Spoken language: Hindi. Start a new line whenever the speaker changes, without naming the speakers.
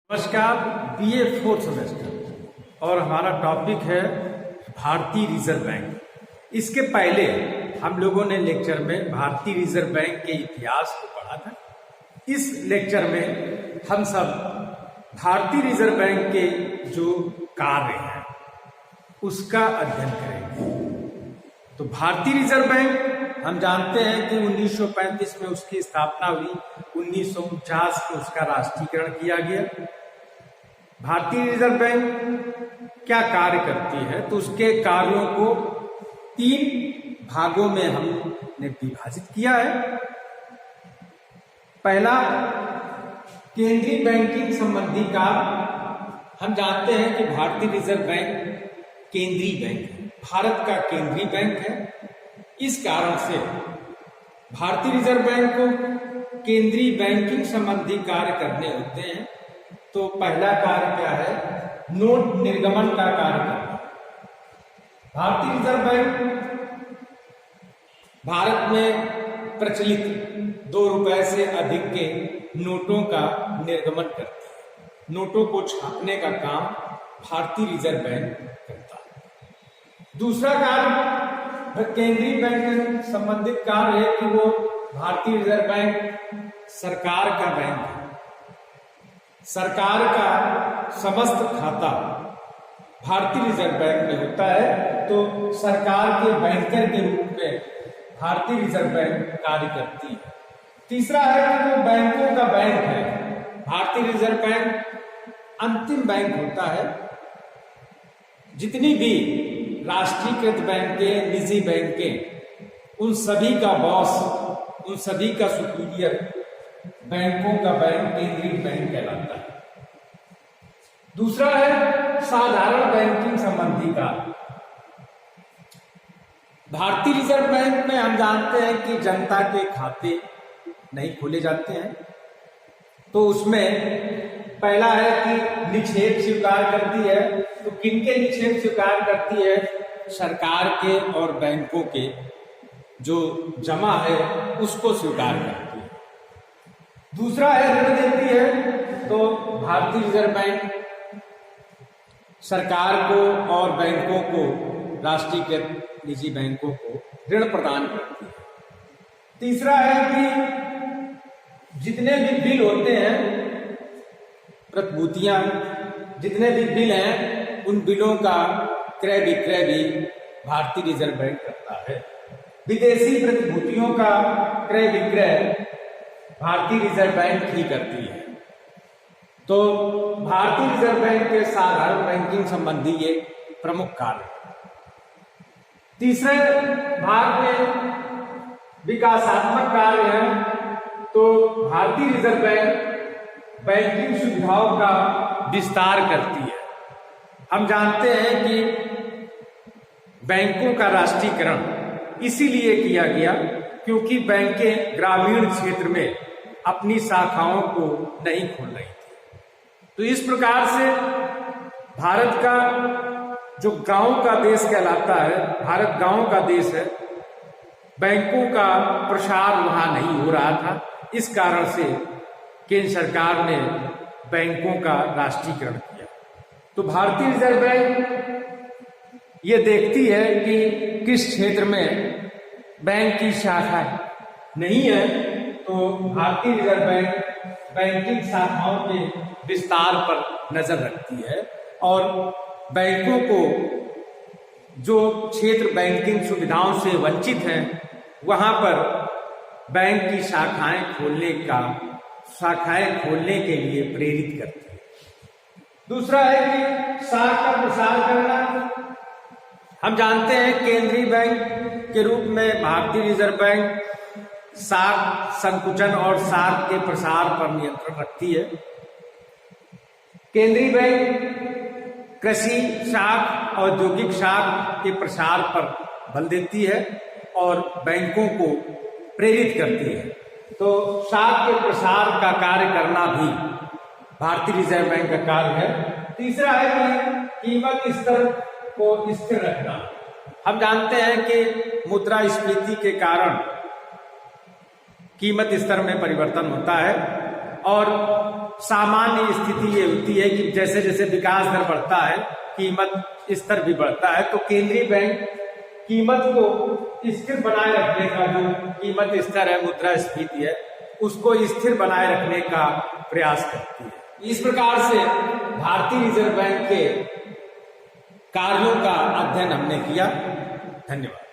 नमस्कार। बीए फोर्थ सेमेस्टर और हमारा टॉपिक है भारतीय रिजर्व बैंक। इसके पहले हम लोगों ने लेक्चर में भारतीय रिजर्व बैंक के इतिहास को पढ़ा था। इस लेक्चर में हम सब भारतीय रिजर्व बैंक के जो कार्य हैं उसका अध्ययन करेंगे। तो भारतीय रिजर्व बैंक हम जानते हैं कि 1935 में उसकी स्थापना हुई, 1949 में उसका राष्ट्रीयकरण किया गया। भारतीय रिजर्व बैंक क्या कार्य करती है, तो उसके कार्यों को 3 भागों में हमने विभाजित किया है। पहला, केंद्रीय बैंकिंग संबंधी कार्य। हम जानते हैं कि भारतीय रिजर्व बैंक केंद्रीय बैंक है, भारत का केंद्रीय बैंक है। इस कारण से भारतीय रिजर्व बैंक को केंद्रीय बैंकिंग संबंधी कार्य करने होते हैं। तो पहला कार्य क्या है? नोट निर्गमन का कार्य करना। भारतीय रिजर्व बैंक भारत में प्रचलित 2 रुपए से अधिक के नोटों का निर्गमन करती है। नोटों को छापने का काम भारतीय रिजर्व बैंक करता है। दूसरा कार्य केंद्रीय बैंक से संबंधित कार्य है कि वो भारतीय रिजर्व बैंक सरकार का बैंक है। सरकार का समस्त खाता भारतीय रिजर्व बैंक में होता है, तो सरकार के बैंकर के रूप में भारतीय रिजर्व बैंक कार्य करती है। तीसरा है कि वो बैंकों का बैंक है। भारतीय रिजर्व बैंक अंतिम बैंक होता है। जितनी भी राष्ट्रीयकृत बैंकें, निजी बैंकें, उन सभी का बॉस, उन सभी का सुपीरियर बैंकों का बैंक केंद्रीय बैंक कहलाता है। दूसरा है साधारण बैंकिंग संबंधी का। भारतीय रिजर्व बैंक में हम जानते हैं कि जनता के खाते नहीं खोले जाते हैं। तो उसमें पहला है कि निक्षेप स्वीकार करती है। तो किनके निक्षेप स्वीकार करती है? सरकार के और बैंकों के जो जमा है उसको स्वीकार करती है। दूसरा है ऋण देती है। तो भारतीय रिजर्व बैंक सरकार को और बैंकों को, राष्ट्रीयकृत निजी बैंकों को ऋण प्रदान करती है। तीसरा है कि जितने भी बिल होते हैं, प्रतिभूतियां, जितने भी बिल हैं, उन बिलों का क्रय विक्रय भी भारतीय रिजर्व बैंक करता है। विदेशी प्रतिभूतियों का क्रय विक्रय भारतीय रिजर्व बैंक ही करती है। तो भारतीय रिजर्व बैंक के साधारण बैंकिंग संबंधी ये प्रमुख कार्य। तीसरे भाग में विकासात्मक कार्य है। तो भारतीय रिजर्व बैंक बैंकिंग सुविधाओं का विस्तार करती है। हम जानते हैं कि बैंकों का राष्ट्रीयकरण इसीलिए किया गया क्योंकि बैंकें ग्रामीण क्षेत्र में अपनी शाखाओं को नहीं खोल रही थी। तो इस प्रकार से भारत का जो गांव का देश कहलाता है, भारत गांव का देश है, बैंकों का प्रसार वहां नहीं हो रहा था। इस कारण से केंद्र सरकार ने बैंकों का राष्ट्रीयकरण किया। तो भारतीय रिजर्व बैंक ये देखती है कि किस क्षेत्र में बैंक की शाखा नहीं है, तो भारतीय रिजर्व बैंक बैंकिंग शाखाओं के विस्तार पर नजर रखती है और बैंकों को जो क्षेत्र बैंकिंग सुविधाओं से वंचित हैं वहां पर बैंक की शाखाएं खोलने के लिए प्रेरित करती है। दूसरा है कि शाख का प्रसार करना। हम जानते हैं केंद्रीय बैंक के रूप में भारतीय रिजर्व बैंक शाख संकुचन और शाख के प्रसार पर नियंत्रण रखती है। केंद्रीय बैंक कृषि शाख, औद्योगिक शाख के प्रसार पर बल देती है और बैंकों को प्रेरित करती है। तो शाख के प्रसार का कार्य करना भी भारतीय रिजर्व बैंक का कार्य है। तीसरा है कि कीमत स्तर को स्थिर रखना। हम जानते हैं कि मुद्रास्फीति के कारण कीमत स्तर में परिवर्तन होता है और सामान्य स्थिति ये होती है कि जैसे जैसे विकास दर बढ़ता है, कीमत स्तर भी बढ़ता है, तो केंद्रीय बैंक कीमत को स्थिर बनाए रखने का, जो कीमत स्तर है, मुद्रास्फीति है, उसको स्थिर बनाए रखने का प्रयास करती है। इस प्रकार से भारतीय रिजर्व बैंक के कार्यों का अध्ययन हमने किया। धन्यवाद।